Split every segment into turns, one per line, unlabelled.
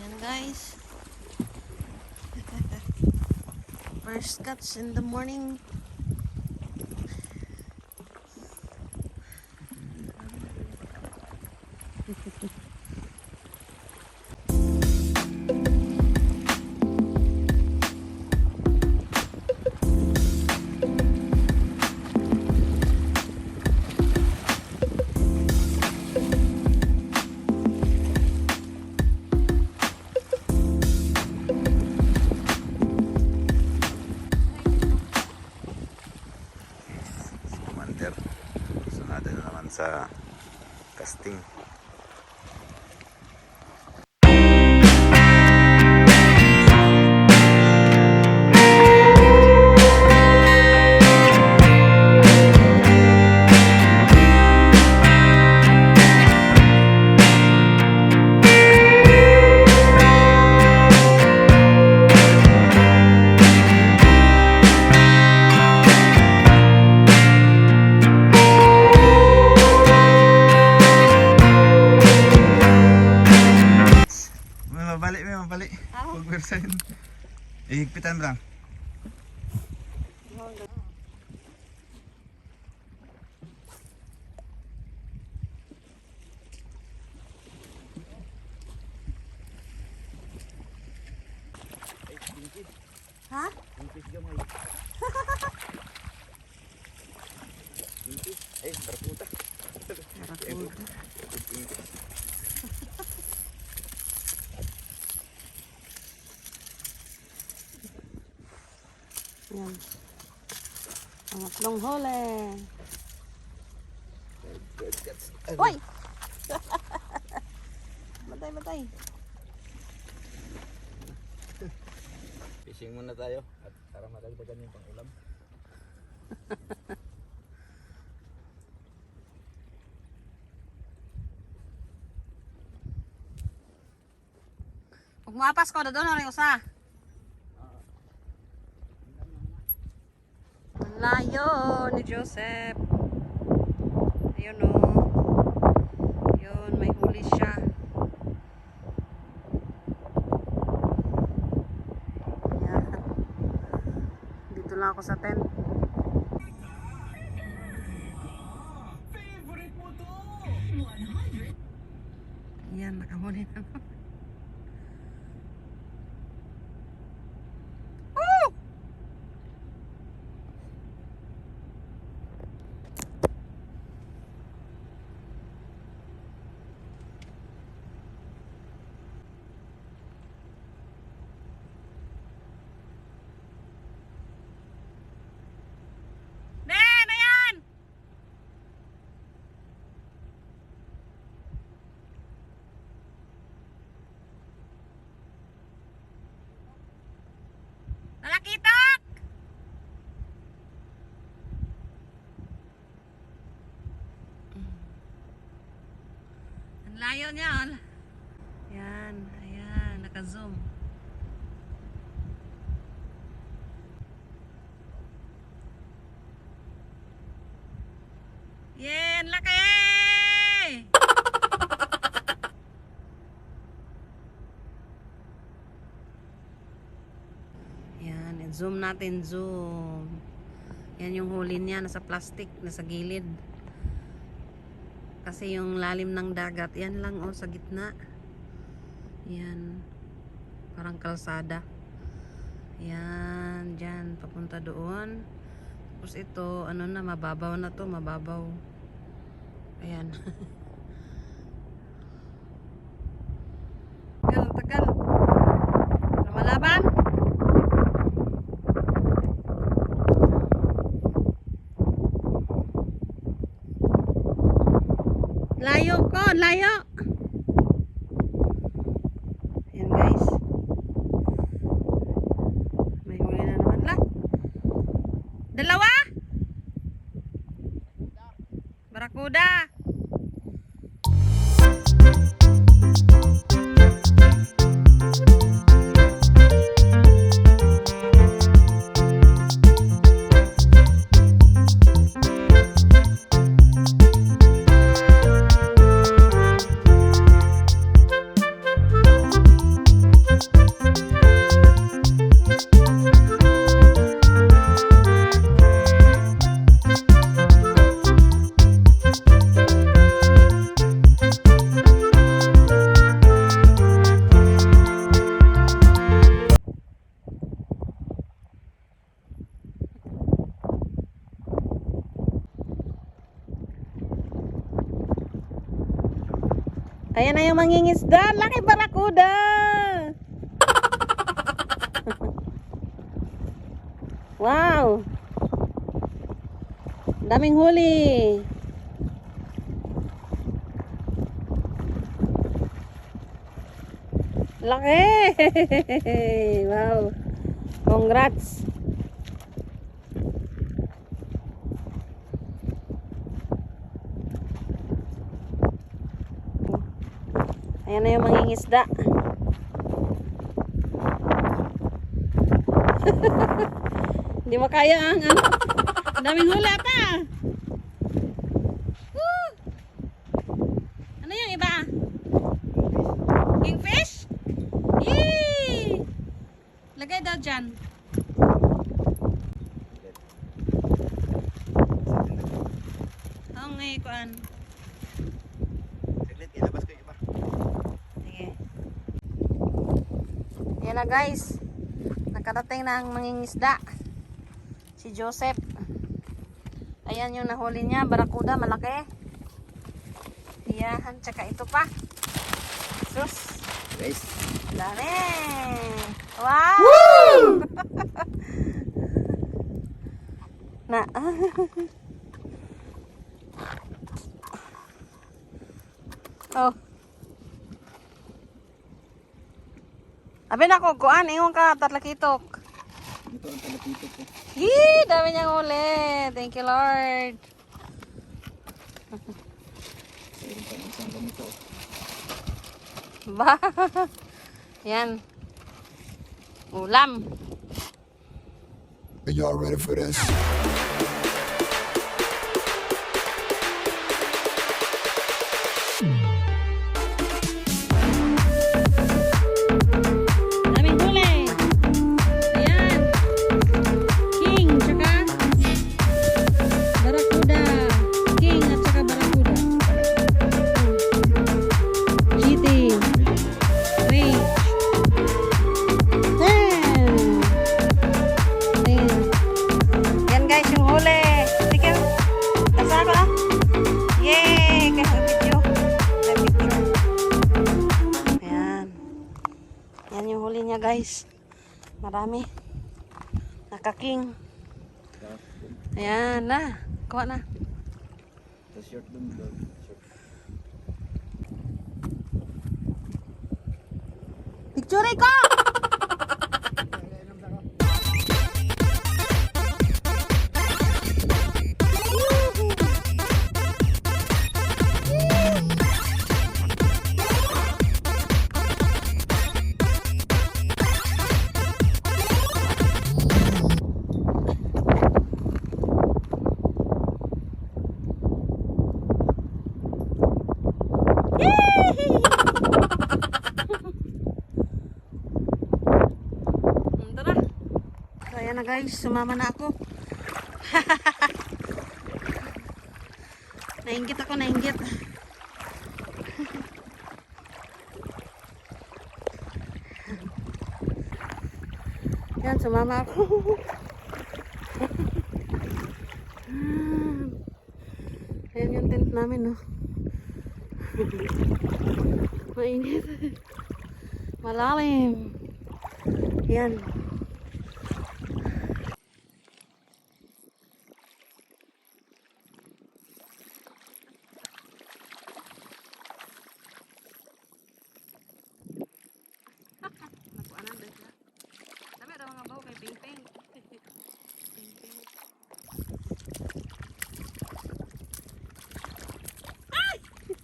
Ayan guys. First catch in the morning.
Commander, sunada na naman sa casting. May mabali. Pagwersahin. Ihigpitan lang.
Ha?
Ay, barakuda.
Barakuda. Yan. Pangatlong huli. Hoy! Matay.
Fishing muna tayo at para madagdagan yung pang-ulam.
Kung maapas ko, doon na rin usa. Ang layo ni Joseph. Ayun o. Yun, may huli siya. Yan. Dito lang ako sa tent. Yan, nakahuli na ako. Nalakitok! Ang layo niya. Yan, ayan, naka-zoom. Yan, laki! Yan, zoom natin, zoom. Yan yung huli niya, nasa plastic, nasa gilid. Kasi yung lalim ng dagat, yan lang oh, sa gitna. Yan, parang kalsada. Yan, dyan, papunta doon. Tapos ito, ano na, mababaw na to, mababaw. Ayan. Tagal. Lumalaban. Layo ko, layo. Ayan guys. May huli na naman lang. Dalawa? Barakuda. yung mangingisda. Laki barakuda. Wow. Daming huli. Laki. Wow. Congrats. Ayan na yung mangingisda. Hindi makaya ang ano. Ang daming huli ata. Woo! Ano yung iba? Kingfish? Yee! Lagay daw dyan. Oo nga kuan.
Saglit, ilabas ko yung iba.
Sige. Yan na guys. Nakarating na ang mangingisda. Si Joseph. Ayan yung nahuli niya. Barakuda, malaki. Yan. Tsaka ito pa. Sus.
Guys.
Dami. Wow! Woo! Na. Oh. Abi na ko, kuan, ingon ka, tatlakitok.
Ito ang talapito ko.
Yee, dami niyang uli. Thank you, Lord.
Mayroon pa ng isang ganito.
Ba? Yan. Ulam.
Are y'all ready for this?
Daming huli. Ayan. King, tsaka barakuda. King at tsaka barakuda. GT. Wait. 10. Yan guys, yung huli. Sige. Nasa ako na. Yay! Kaya video. May picture. Ayan. Yan yung huli niya guys. Marami. Nakaking. Ayan na. Kuha na.
Ito short dun.
Picture ko! Tara. So, ayan na guys, sumama na ako. Nainggit ako, nainggit. Yan, sumama ako. Ayan yung tent namin, no. Mainit. Malalim. Yan. Nakuanan din siya. Dami daw mga baho kay Ping Ping. Ping Ping.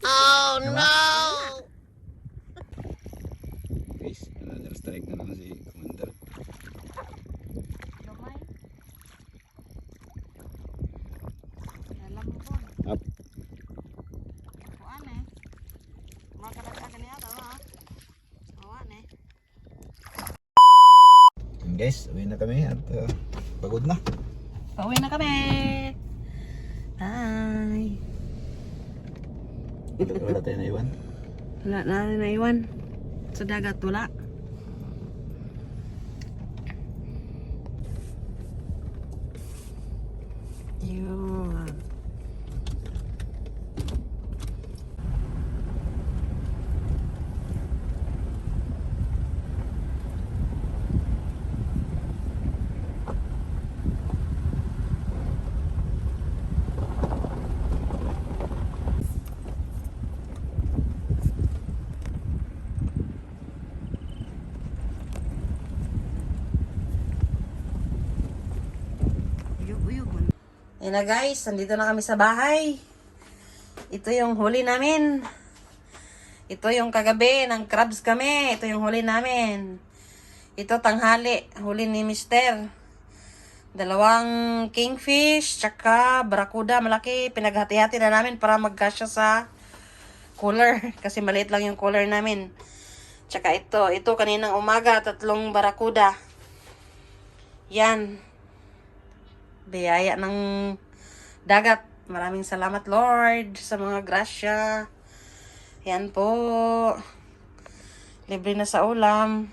Oh no! Guys, another strike na naman si Commander.
Gamay. Alam mo po.
Up.
Kuan eh. Makadagdagan niya ito ha. Kuan eh.
And guys, uwi na kami at pagod na.
Pauwi na kami. Bye.
Wala tayo naiwan.
Wala na naiwan. Sa dagat wala. Yun. Ayan na guys, nandito na kami sa bahay. Ito yung huli namin. Ito yung kagabi, ng crabs kami. Ito yung huli namin. Ito tanghali, huli ni Mister. 2 kingfish, tsaka barakuda, malaki. Pinaghati-hati na namin para magkasya sa cooler. Kasi maliit lang yung cooler namin. Tsaka ito kaninang umaga, 3 barakuda. Yan. Biyaya ng dagat. Maraming salamat Lord sa mga grasya. Yan po. Libre na sa ulam.